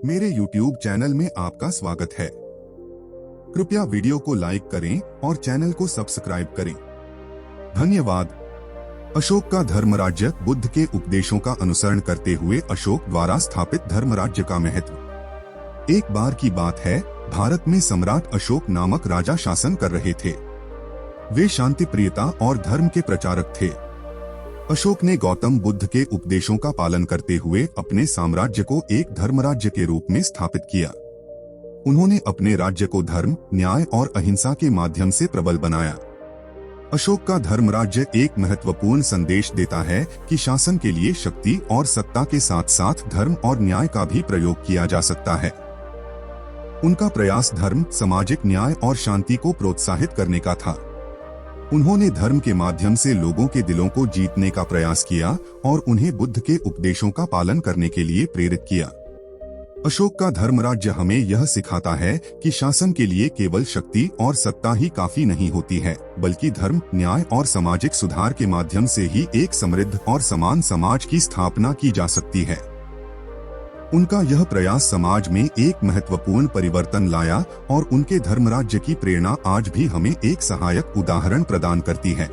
मेरे YouTube channel में आपका स्वागत है। कृपया वीडियो को लाइक करें और चैनल को सब्सक्राइब करें। धन्यवाद। अशोक का धर्मराज्य। बुद्ध के उपदेशों का अनुसरण करते हुए अशोक द्वारा स्थापित धर्मराज्य का महत्व। एक बार की बात है, भारत में सम्राट अशोक नामक राजा शासन कर रहे थे। वे शांति प्रियता और धर्म के प्रचारक थे। अशोक ने गौतम बुद्ध के उपदेशों का पालन करते हुए अपने साम्राज्य को एक धर्मराज्य के रूप में स्थापित किया। उन्होंने अपने राज्य को धर्म, न्याय और अहिंसा के माध्यम से प्रबल बनाया। अशोक का धर्मराज्य एक महत्वपूर्ण संदेश देता है कि शासन के लिए शक्ति और सत्ता के साथ साथ धर्म और न्याय का भी प्रयोग किया जा सकता है। उनका प्रयास धर्म, सामाजिक न्याय और शांति को प्रोत्साहित करने का था। उन्होंने धर्म के माध्यम से लोगों के दिलों को जीतने का प्रयास किया और उन्हें बुद्ध के उपदेशों का पालन करने के लिए प्रेरित किया। अशोक का धर्मराज्य हमें यह सिखाता है कि शासन के लिए केवल शक्ति और सत्ता ही काफी नहीं होती है, बल्कि धर्म, न्याय और सामाजिक सुधार के माध्यम से ही एक समृद्ध और समान समाज की स्थापना की जा सकती है। उनका यह प्रयास समाज में एक महत्वपूर्ण परिवर्तन लाया और उनके धर्मराज्य की प्रेरणा आज भी हमें एक सहायक उदाहरण प्रदान करती है।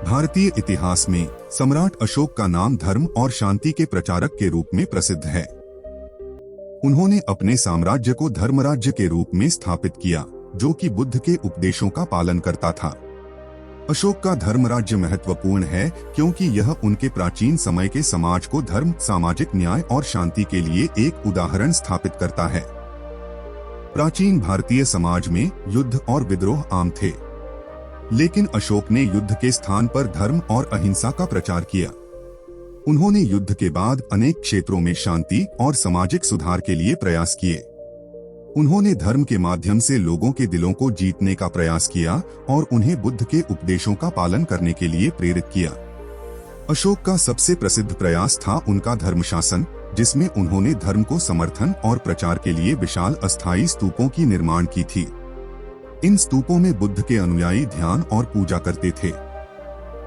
भारतीय इतिहास में सम्राट अशोक का नाम धर्म और शांति के प्रचारक के रूप में प्रसिद्ध है। उन्होंने अपने साम्राज्य को धर्मराज्य के रूप में स्थापित किया, जो कि बुद्ध के उपदेशों का पालन करता था। अशोक का धर्मराज्य महत्वपूर्ण है क्योंकि यह उनके प्राचीन समय के समाज को धर्म, सामाजिक न्याय और शांति के लिए एक उदाहरण स्थापित करता है। प्राचीन भारतीय समाज में युद्ध और विद्रोह आम थे, लेकिन अशोक ने युद्ध के स्थान पर धर्म और अहिंसा का प्रचार किया। उन्होंने युद्ध के बाद अनेक क्षेत्रों में शांति और सामाजिक सुधार के लिए प्रयास किए। उन्होंने धर्म के माध्यम से लोगों के दिलों को जीतने का प्रयास किया और उन्हें बुद्ध के उपदेशों का पालन करने के लिए प्रेरित किया। अशोक का सबसे प्रसिद्ध प्रयास था उनका धर्मशासन, जिसमें उन्होंने धर्म को समर्थन और प्रचार के लिए विशाल अस्थायी स्तूपों की निर्माण की थी। इन स्तूपों में बुद्ध के अनुयायी ध्यान और पूजा करते थे।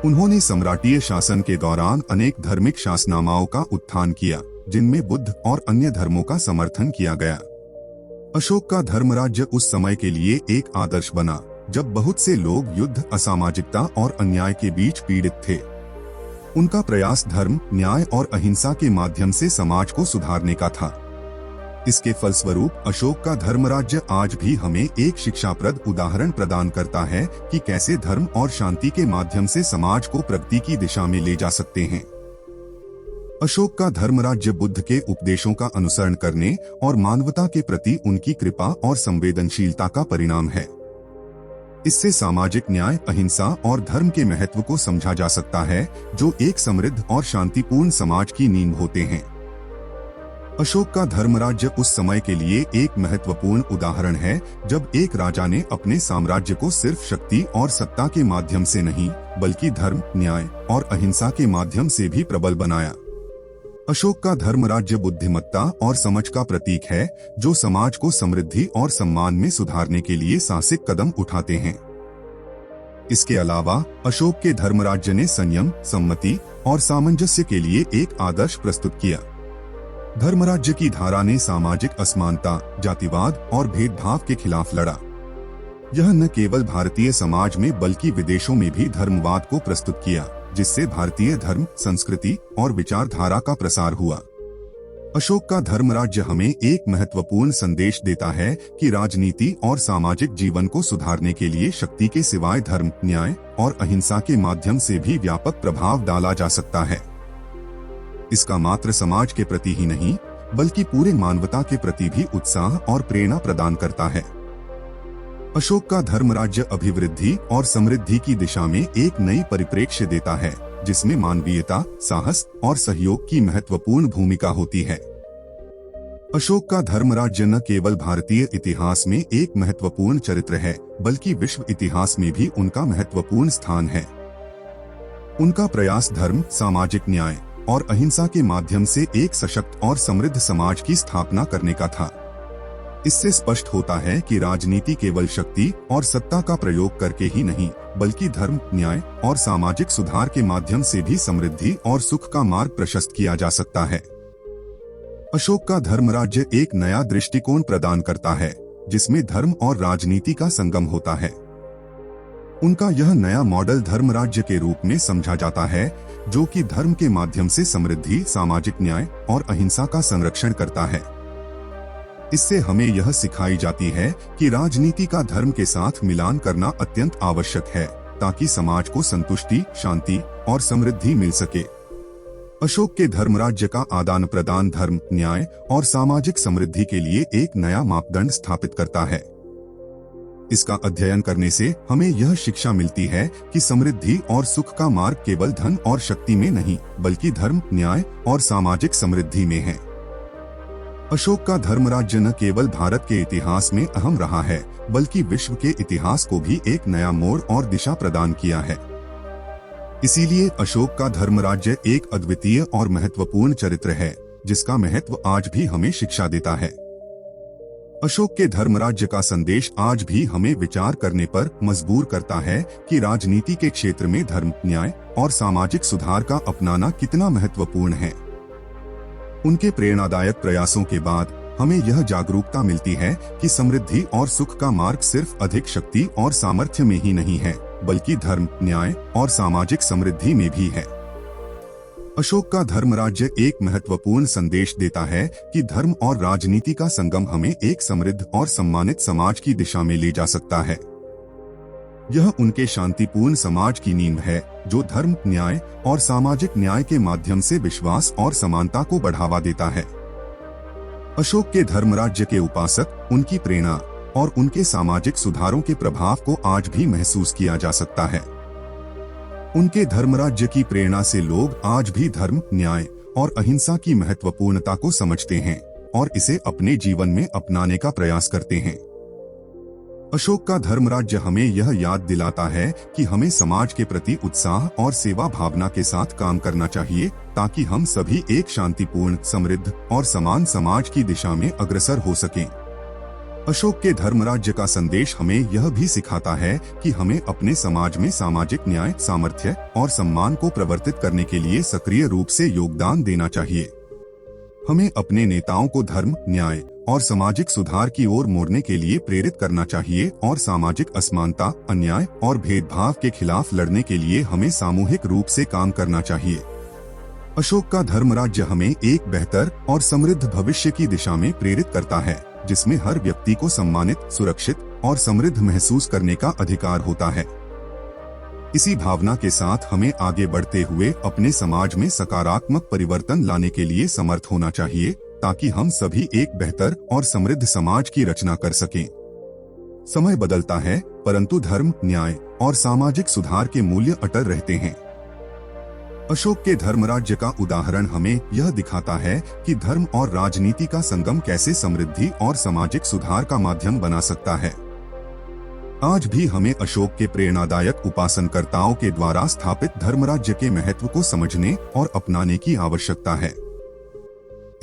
उन्होंने सम्राटीय शासन के दौरान अनेक धार्मिक शासनामाओं का उत्थान किया, जिनमें बुद्ध और अन्य धर्मों का समर्थन किया गया। अशोक का धर्मराज्य उस समय के लिए एक आदर्श बना, जब बहुत से लोग युद्ध, असामाजिकता और अन्याय के बीच पीड़ित थे। उनका प्रयास धर्म, न्याय और अहिंसा के माध्यम से समाज को सुधारने का था। इसके फलस्वरूप अशोक का धर्मराज्य आज भी हमें एक शिक्षाप्रद उदाहरण प्रदान करता है कि कैसे धर्म और शांति के माध्यम से समाज को प्रगति की दिशा में ले जा सकते हैं। अशोक का धर्मराज्य बुद्ध के उपदेशों का अनुसरण करने और मानवता के प्रति उनकी कृपा और संवेदनशीलता का परिणाम है। इससे सामाजिक न्याय, अहिंसा और धर्म के महत्व को समझा जा सकता है, जो एक समृद्ध और शांतिपूर्ण समाज की नींव होते हैं। अशोक का धर्मराज्य उस समय के लिए एक महत्वपूर्ण उदाहरण है, जब एक राजा ने अपने साम्राज्य को सिर्फ शक्ति और सत्ता के माध्यम से नहीं, बल्कि धर्म, न्याय और अहिंसा के माध्यम से भी प्रबल बनाया। अशोक का धर्मराज्य बुद्धिमत्ता और समझ का प्रतीक है, जो समाज को समृद्धि और सम्मान में सुधारने के लिए साहसिक कदम उठाते हैं। इसके अलावा अशोक के धर्मराज्य ने संयम, सम्मति और सामंजस्य के लिए एक आदर्श प्रस्तुत किया। धर्मराज्य की धारा ने सामाजिक असमानता, जातिवाद और भेदभाव के खिलाफ लड़ा। यह न केवल भारतीय समाज में बल्कि विदेशों में भी धर्मवाद को प्रस्तुत किया, जिससे भारतीय धर्म, संस्कृति और विचारधारा का प्रसार हुआ। अशोक का धर्मराज्य हमें एक महत्वपूर्ण संदेश देता है कि राजनीति और सामाजिक जीवन को सुधारने के लिए शक्ति के सिवाय धर्म, न्याय और अहिंसा के माध्यम से भी व्यापक प्रभाव डाला जा सकता है। इसका मात्र समाज के प्रति ही नहीं, बल्कि पूरे मानवता के प्रति भी उत्साह और प्रेरणा प्रदान करता है। अशोक का धर्मराज्य अभिवृद्धि और समृद्धि की दिशा में एक नई परिप्रेक्ष्य देता है, जिसमें मानवीयता, साहस और सहयोग की महत्वपूर्ण भूमिका होती है। अशोक का धर्मराज्य न केवल भारतीय इतिहास में एक महत्वपूर्ण चरित्र है, बल्कि विश्व इतिहास में भी उनका महत्वपूर्ण स्थान है। उनका प्रयास धर्म, सामाजिक न्याय और अहिंसा के माध्यम से एक सशक्त और समृद्ध समाज की स्थापना करने का था। इससे स्पष्ट होता है कि राजनीति केवल शक्ति और सत्ता का प्रयोग करके ही नहीं, बल्कि धर्म, न्याय और सामाजिक सुधार के माध्यम से भी समृद्धि और सुख का मार्ग प्रशस्त किया जा सकता है। अशोक का धर्मराज्य एक नया दृष्टिकोण प्रदान करता है, जिसमें धर्म और राजनीति का संगम होता है। उनका यह नया मॉडल धर्मराज्य के रूप में समझा जाता है, जो कि धर्म के माध्यम से समृद्धि, सामाजिक न्याय और अहिंसा का संरक्षण करता है। इससे हमें यह सिखाई जाती है कि राजनीति का धर्म के साथ मिलान करना अत्यंत आवश्यक है, ताकि समाज को संतुष्टि, शांति और समृद्धि मिल सके। अशोक के धर्मराज्य का आदान प्रदान धर्म, न्याय और सामाजिक समृद्धि के लिए एक नया मापदंड स्थापित करता है। इसका अध्ययन करने से हमें यह शिक्षा मिलती है कि समृद्धि और सुख का मार्ग केवल धन और शक्ति में नहीं, बल्कि धर्म, न्याय और सामाजिक समृद्धि में है। अशोक का धर्मराज्य न केवल भारत के इतिहास में अहम रहा है, बल्कि विश्व के इतिहास को भी एक नया मोड़ और दिशा प्रदान किया है। इसीलिए अशोक का धर्मराज्य एक अद्वितीय और महत्वपूर्ण चरित्र है, जिसका महत्व आज भी हमें शिक्षा देता है। अशोक के धर्मराज्य का संदेश आज भी हमें विचार करने पर मजबूर करता है कि राजनीति के क्षेत्र में धर्म, न्याय और सामाजिक सुधार का अपनाना कितना महत्वपूर्ण है। उनके प्रेरणादायक प्रयासों के बाद हमें यह जागरूकता मिलती है कि समृद्धि और सुख का मार्ग सिर्फ अधिक शक्ति और सामर्थ्य में ही नहीं है, बल्कि धर्म, न्याय और सामाजिक समृद्धि में भी है। अशोक का धर्मराज्य एक महत्वपूर्ण संदेश देता है कि धर्म और राजनीति का संगम हमें एक समृद्ध और सम्मानित समाज की दिशा में ले जा सकता है। यह उनके शांतिपूर्ण समाज की नींव है, जो धर्म, न्याय और सामाजिक न्याय के माध्यम से विश्वास और समानता को बढ़ावा देता है। अशोक के धर्मराज्य के उपासक, उनकी प्रेरणा और उनके सामाजिक सुधारों के प्रभाव को आज भी महसूस किया जा सकता है। उनके धर्मराज्य की प्रेरणा से लोग आज भी धर्म, न्याय और अहिंसा की महत्वपूर्णता को समझते हैं और इसे अपने जीवन में अपनाने का प्रयास करते हैं। अशोक का धर्मराज्य हमें यह याद दिलाता है कि हमें समाज के प्रति उत्साह और सेवा भावना के साथ काम करना चाहिए, ताकि हम सभी एक शांतिपूर्ण, समृद्ध और समान समाज की दिशा में अग्रसर हो सकें। अशोक के धर्मराज्य का संदेश हमें यह भी सिखाता है कि हमें अपने समाज में सामाजिक न्याय, सामर्थ्य और सम्मान को प्रवर्तित करने के लिए सक्रिय रूप से योगदान देना चाहिए। हमें अपने नेताओं को धर्म, न्याय और सामाजिक सुधार की ओर मोड़ने के लिए प्रेरित करना चाहिए और सामाजिक असमानता, अन्याय और भेदभाव के खिलाफ लड़ने के लिए हमें सामूहिक रूप से काम करना चाहिए। अशोक का धर्मराज्य हमें एक बेहतर और समृद्ध भविष्य की दिशा में प्रेरित करता है, जिसमें हर व्यक्ति को सम्मानित, सुरक्षित और समृद्ध महसूस करने का अधिकार होता है। इसी भावना के साथ हमें आगे बढ़ते हुए अपने समाज में सकारात्मक परिवर्तन लाने के लिए समर्थ होना चाहिए, ताकि हम सभी एक बेहतर और समृद्ध समाज की रचना कर सकें। समय बदलता है, परंतु धर्म, न्याय और सामाजिक सुधार के मूल्य अटल रहते हैं। अशोक के धर्मराज्य का उदाहरण हमें यह दिखाता है कि धर्म और राजनीति का संगम कैसे समृद्धि और सामाजिक सुधार का माध्यम बना सकता है। आज भी हमें अशोक के प्रेरणादायक उपासनकर्ताओं के द्वारा स्थापित धर्मराज्य के महत्व को समझने और अपनाने की आवश्यकता है।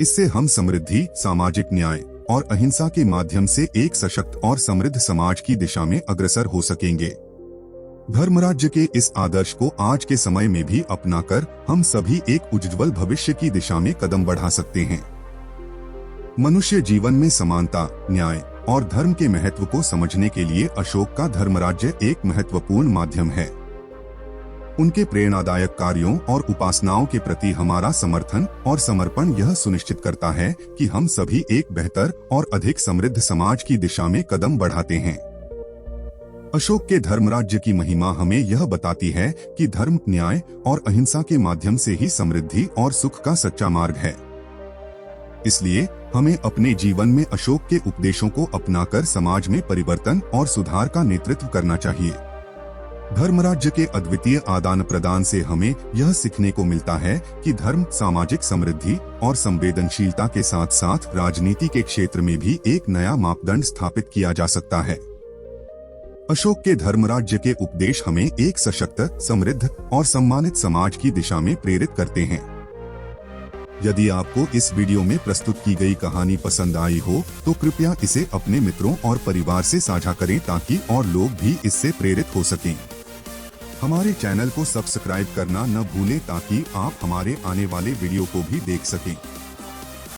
इससे हम समृद्धि, सामाजिक न्याय और अहिंसा के माध्यम से एक सशक्त और समृद्ध समाज की दिशा में अग्रसर हो सकेंगे। धर्मराज्य के इस आदर्श को आज के समय में भी अपनाकर हम सभी एक उज्ज्वल भविष्य की दिशा में कदम बढ़ा सकते हैं। मनुष्य जीवन में समानता, न्याय और धर्म के महत्व को समझने के लिए अशोक का धर्मराज्य एक महत्वपूर्ण माध्यम है। उनके प्रेरणादायक कार्यों और उपासनाओं के प्रति हमारा समर्थन और समर्पण यह सुनिश्चित करता है कि हम सभी एक बेहतर और अधिक समृद्ध समाज की दिशा में कदम बढ़ाते हैं। अशोक के धर्मराज्य की महिमा हमें यह बताती है कि धर्म, न्याय और अहिंसा के माध्यम से ही समृद्धि और सुख का सच्चा मार्ग है। इसलिए हमें अपने जीवन में अशोक के उपदेशों को अपनाकर समाज में परिवर्तन और सुधार का नेतृत्व करना चाहिए। धर्मराज्य के अद्वितीय आदान प्रदान से हमें यह सीखने को मिलता है कि धर्म, सामाजिक समृद्धि और संवेदनशीलता के साथ साथ राजनीति के क्षेत्र में भी एक नया मापदंड स्थापित किया जा सकता है। अशोक के धर्मराज्य के उपदेश हमें एक सशक्त, समृद्ध और सम्मानित समाज की दिशा में प्रेरित करते हैं। यदि आपको इस वीडियो में प्रस्तुत की गई कहानी पसंद आई हो, तो कृपया इसे अपने मित्रों और परिवार से साझा करें, ताकि और लोग भी इससे प्रेरित हो सकें। हमारे चैनल को सब्सक्राइब करना न भूलें, ताकि आप हमारे आने वाले वीडियो को भी देख सकें।